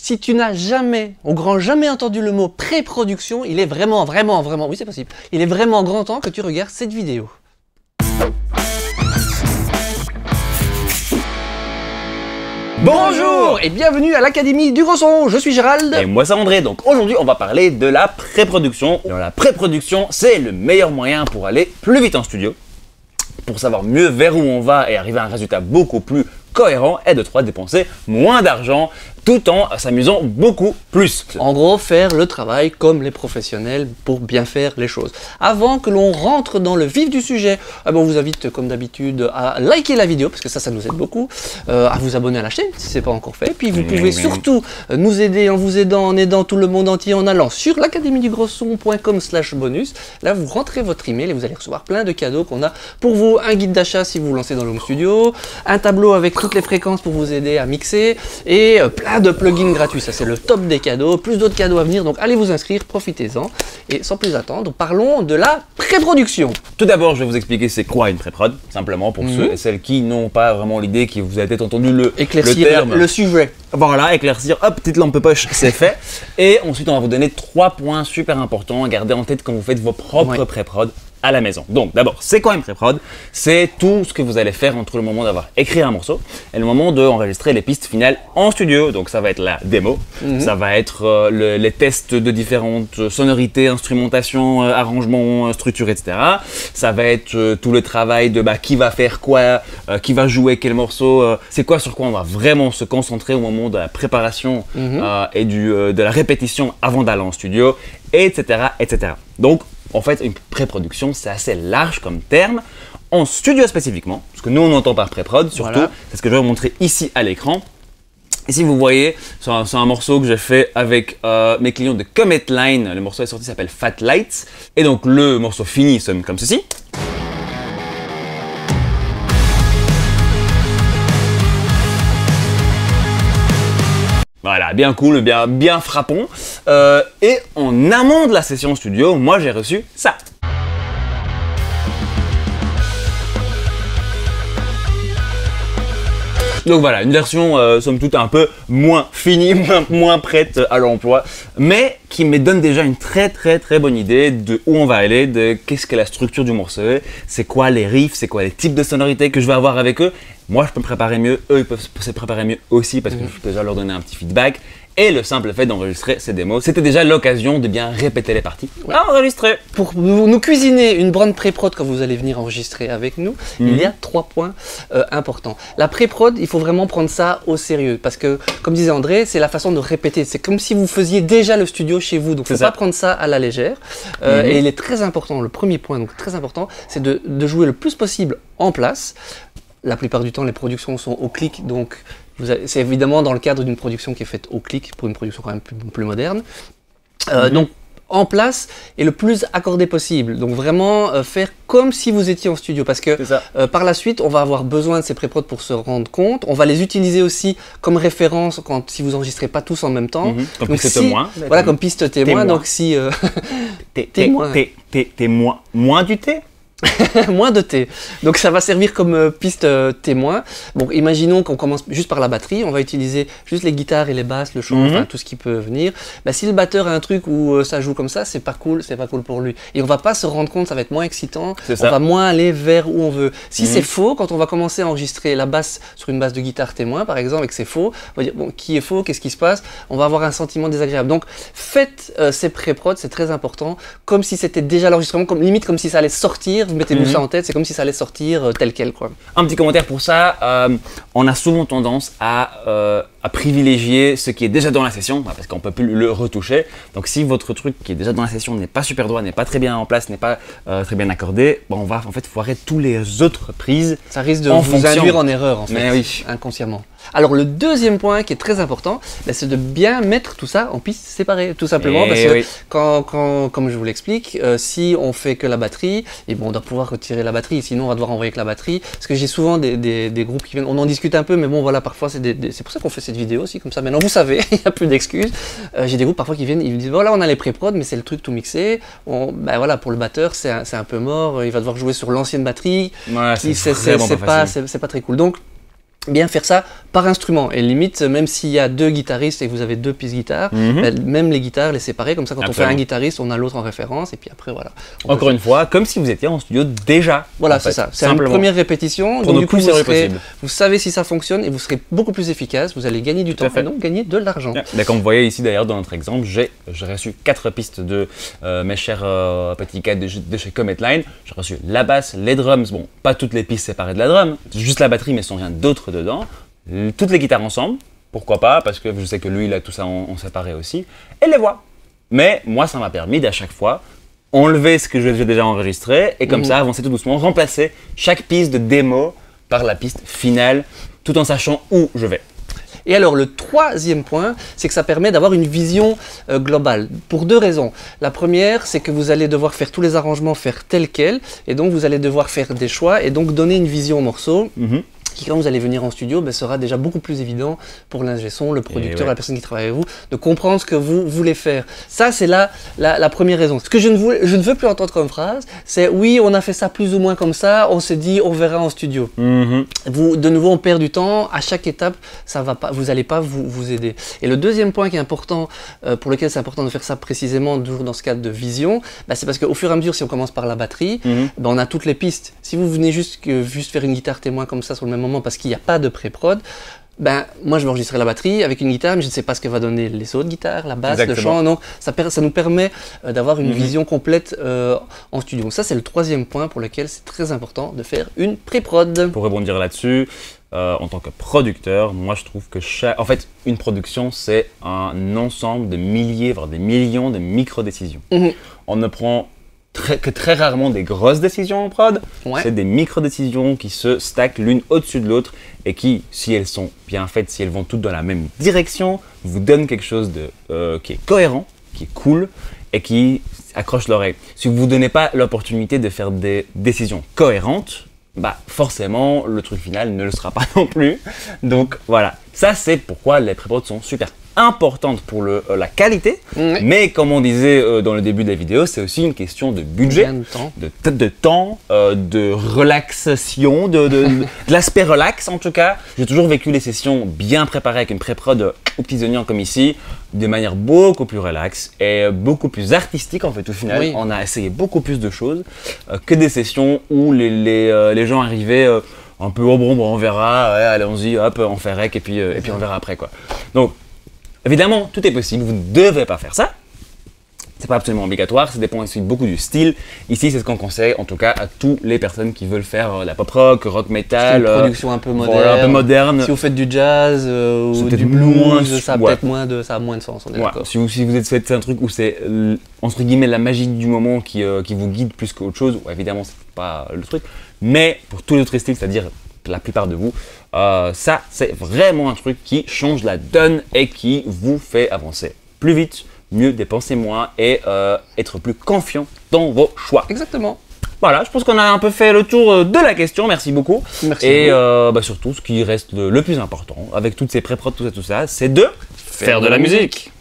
Si tu n'as jamais, au grand jamais entendu le mot pré-production, il est vraiment, oui c'est possible, il est vraiment grand temps que tu regardes cette vidéo. Bonjour et bienvenue à l'Académie du Gros Son, je suis Gérald. Et moi c'est André, donc aujourd'hui on va parler de la pré-production. Dans la pré-production, c'est le meilleur moyen pour aller plus vite en studio, pour savoir mieux vers où on va et arriver à un résultat beaucoup plus cohérent et de trois dépenser moins d'argent tout en s'amusant beaucoup plus. En gros, faire le travail comme les professionnels pour bien faire les choses. Avant que l'on rentre dans le vif du sujet, on vous invite comme d'habitude à liker la vidéo parce que ça nous aide beaucoup, à vous abonner à la chaîne si ce n'est pas encore fait. Puis vous pouvez surtout nous aider en vous aidant, en aidant tout le monde entier en allant sur l'académiedugrosson.com/bonus. Là, vous rentrez votre email et vous allez recevoir plein de cadeaux qu'on a pour vous. Un guide d'achat si vous vous lancez dans le home studio, un tableau avec toutes les fréquences pour vous aider à mixer et plein de plugins gratuits, ça c'est le top des cadeaux, plus d'autres cadeaux à venir, donc allez vous inscrire, profitez-en. Et sans plus attendre, parlons de la pré-production. Tout d'abord, je vais vous expliquer c'est quoi une pré-prod, simplement pour ceux et celles qui n'ont pas vraiment l'idée, qui vous avez peut-être entendu le terme. Le sujet. Voilà, éclaircir, hop, petite lampe poche, c'est fait. Et ensuite, on va vous donner 3 points super importants à garder en tête quand vous faites vos propres pré-prod à la maison. Donc d'abord, c'est quoi une pré-prod? C'est tout ce que vous allez faire entre le moment d'avoir écrit un morceau et le moment d'enregistrer les pistes finales en studio. Donc ça va être la démo, ça va être les tests de différentes sonorités, instrumentation, arrangements, structure, etc. Ça va être tout le travail de qui va faire quoi, qui va jouer quel morceau, c'est quoi sur quoi on va vraiment se concentrer au moment de la préparation et de la répétition avant d'aller en studio, etc., etc. Donc en fait, une pré-production, c'est assez large comme terme. En studio spécifiquement, parce que nous on entend par pré-prod, surtout, c'est ce que je vais vous montrer ici à l'écran. Ici vous voyez, c'est un morceau que j'ai fait avec mes clients de Comet Line. Le morceau est sorti, s'appelle Fat Lights. Et donc le morceau fini sonne comme ceci. Voilà, bien cool, bien frappant. Et en amont de la session studio, moi j'ai reçu ça. Donc voilà, une version somme toute un peu moins finie, moins prête à l'emploi, mais qui me donne déjà une très bonne idée de où on va aller, de qu'est-ce qu'est la structure du morceau, c'est quoi les riffs, c'est quoi les types de sonorités que je vais avoir avec eux. Moi je peux me préparer mieux, eux ils peuvent se préparer mieux aussi parce que je peux déjà leur donner un petit feedback. Et le simple fait d'enregistrer ces démos, c'était déjà l'occasion de bien répéter les parties à enregistrer. Pour nous cuisiner une bonne pré-prod quand vous allez venir enregistrer avec nous, il y a 3 points importants. La pré-prod, il faut vraiment prendre ça au sérieux parce que, comme disait André, c'est la façon de répéter. C'est comme si vous faisiez déjà le studio chez vous, donc il ne faut pas prendre ça à la légère. Et il est très important, le premier point, donc très important, c'est de jouer le plus possible en place. La plupart du temps, les productions sont au clic, donc c'est évidemment dans le cadre d'une production qui est faite au clic, pour une production quand même plus moderne. Donc en place et le plus accordé possible. Donc vraiment faire comme si vous étiez en studio parce que par la suite, on va avoir besoin de ces pré-prod pour se rendre compte. On va les utiliser aussi comme référence si vous enregistrez pas tous en même temps. Comme piste témoin. Voilà, comme piste témoin. Donc si... moins du thé. Moins de thé. Donc ça va servir comme piste témoin. Bon, imaginons qu'on commence juste par la batterie, on va utiliser juste les guitares et les basses, le chant, enfin, tout ce qui peut venir. Si le batteur a un truc où ça joue comme ça, c'est pas cool pour lui. Et on va pas se rendre compte, ça va être moins excitant, on va moins aller vers où on veut. Si c'est faux, quand on va commencer à enregistrer la basse sur une basse de guitare témoin par exemple, et que c'est faux, on va dire bon, qui est faux, qu'est-ce qui se passe? On va avoir un sentiment désagréable. Donc faites ces pré-prod, c'est très important, comme si c'était déjà l'enregistrement, limite comme si ça allait sortir. Mettez-vous ça en tête, c'est comme si ça allait sortir tel quel, quoi. Un petit commentaire pour ça, on a souvent tendance à privilégier ce qui est déjà dans la session, parce qu'on ne peut plus le retoucher. Donc si votre truc qui est déjà dans la session n'est pas super droit, n'est pas très bien en place, n'est pas très bien accordé, on va en fait foirer tous les autres prises. Ça risque de vous induire en erreur en fait, inconsciemment. Alors le deuxième point qui est très important, c'est de bien mettre tout ça en pistes séparées, tout simplement, parce que comme je vous l'explique, si on fait que la batterie, on doit pouvoir retirer la batterie, sinon on va devoir envoyer que la batterie, parce que j'ai souvent des groupes qui viennent, on en discute un peu, mais bon voilà, parfois c'est pour ça qu'on fait cette vidéo aussi, comme ça maintenant vous savez, il n'y a plus d'excuses. J'ai des groupes parfois qui viennent, ils me disent voilà, on a les pré-prod, mais c'est le truc tout mixé, voilà, pour le batteur c'est un peu mort, il va devoir jouer sur l'ancienne batterie, c'est pas très cool. Donc bien faire ça par instrument. Et limite, même s'il y a 2 guitaristes et que vous avez 2 pistes guitare, même les guitares, les séparer, comme ça quand on fait un guitariste, on a l'autre en référence, et puis après voilà. Encore une fois, comme si vous étiez en studio déjà. Voilà, c'est ça. C'est une première répétition, donc du coup vous savez si ça fonctionne et vous serez beaucoup plus efficace, vous allez gagner du temps et donc gagner de l'argent. Comme vous voyez ici d'ailleurs dans notre exemple, j'ai reçu 4 pistes de mes chers petits gars de chez Comet Line. J'ai reçu la basse, les drums, bon pas toutes les pistes séparées de la drum, juste la batterie mais sans rien d'autre dedans. Toutes les guitares ensemble, pourquoi pas, parce que je sais que lui il a tout ça en séparé aussi, et les voix. Mais moi ça m'a permis d'à chaque fois enlever ce que j'ai déjà enregistré et comme ça avancer tout doucement, remplacer chaque piste de démo par la piste finale, tout en sachant où je vais. Et alors le troisième point, c'est que ça permet d'avoir une vision globale, pour 2 raisons. La première, c'est que vous allez devoir faire tous les arrangements, faire tel quel, et donc vous allez devoir faire des choix et donc donner une vision au morceau. Qui quand vous allez venir en studio, sera déjà beaucoup plus évident pour l'ingé son, le producteur, la personne qui travaille avec vous, de comprendre ce que vous voulez faire. Ça, c'est la première raison. Ce que je ne veux plus entendre comme phrase, c'est oui, on a fait ça plus ou moins comme ça, on s'est dit, on verra en studio. De nouveau, on perd du temps, à chaque étape, ça va pas, vous n'allez pas vous aider. Et le deuxième point qui est important, pour lequel c'est important de faire ça précisément, toujours dans ce cadre de vision, c'est parce qu'au fur et à mesure, si on commence par la batterie, on a toutes les pistes. Si vous venez juste faire une guitare témoin comme ça sur le même moment parce qu'il n'y a pas de pré-prod, moi je vais enregistrer la batterie avec une guitare, mais je ne sais pas ce que va donner les autres guitares, la basse, le chant, donc ça nous permet d'avoir une vision complète en studio. Donc ça c'est le troisième point pour lequel c'est très important de faire une pré-prod. Pour rebondir là-dessus, en tant que producteur, moi je trouve que en fait une production c'est un ensemble de milliers, voire des millions de micro-décisions. On ne prend que très rarement des grosses décisions en prod, c'est des micro-décisions qui se stackent l'une au-dessus de l'autre et qui, si elles sont bien faites, si elles vont toutes dans la même direction, vous donnent quelque chose qui est cohérent, qui est cool et qui accroche l'oreille. Si vous ne vous donnez pas l'opportunité de faire des décisions cohérentes, forcément le truc final ne le sera pas non plus. Donc voilà, ça c'est pourquoi les pré-prods sont super importante pour la qualité, mais comme on disait dans le début de la vidéo, c'est aussi une question de budget, de temps, de relaxation, de l'aspect relax en tout cas. J'ai toujours vécu les sessions bien préparées avec une pré-prod aux petits oignons comme ici, de manière beaucoup plus relaxe et beaucoup plus artistique en fait au final. On a essayé beaucoup plus de choses que des sessions où les gens arrivaient un peu au bon, on verra, allons-y, hop, on fait rec et puis on verra après quoi. Donc évidemment, tout est possible, vous ne devez pas faire ça. C'est pas absolument obligatoire, ça dépend aussi beaucoup du style. Ici, c'est ce qu'on conseille, en tout cas, à toutes les personnes qui veulent faire la pop rock, rock metal. Une production un peu moderne. Voilà, un peu moderne. Si vous faites du jazz ou du blues, ça a peut-être moins de sens, on est d'accord. Si vous faites un truc où c'est, entre guillemets, la magie du moment qui vous guide plus qu'autre chose, évidemment, c'est pas le truc. Mais pour tous les autres styles, c'est-à-dire la plupart de vous, ça c'est vraiment un truc qui change la donne et qui vous fait avancer plus vite, mieux dépenser moins et être plus confiant dans vos choix. Exactement. Voilà, je pense qu'on a un peu fait le tour de la question, merci beaucoup. Merci. Et surtout, ce qui reste le plus important avec toutes ces pré-prod, tout ça, c'est de faire de la musique.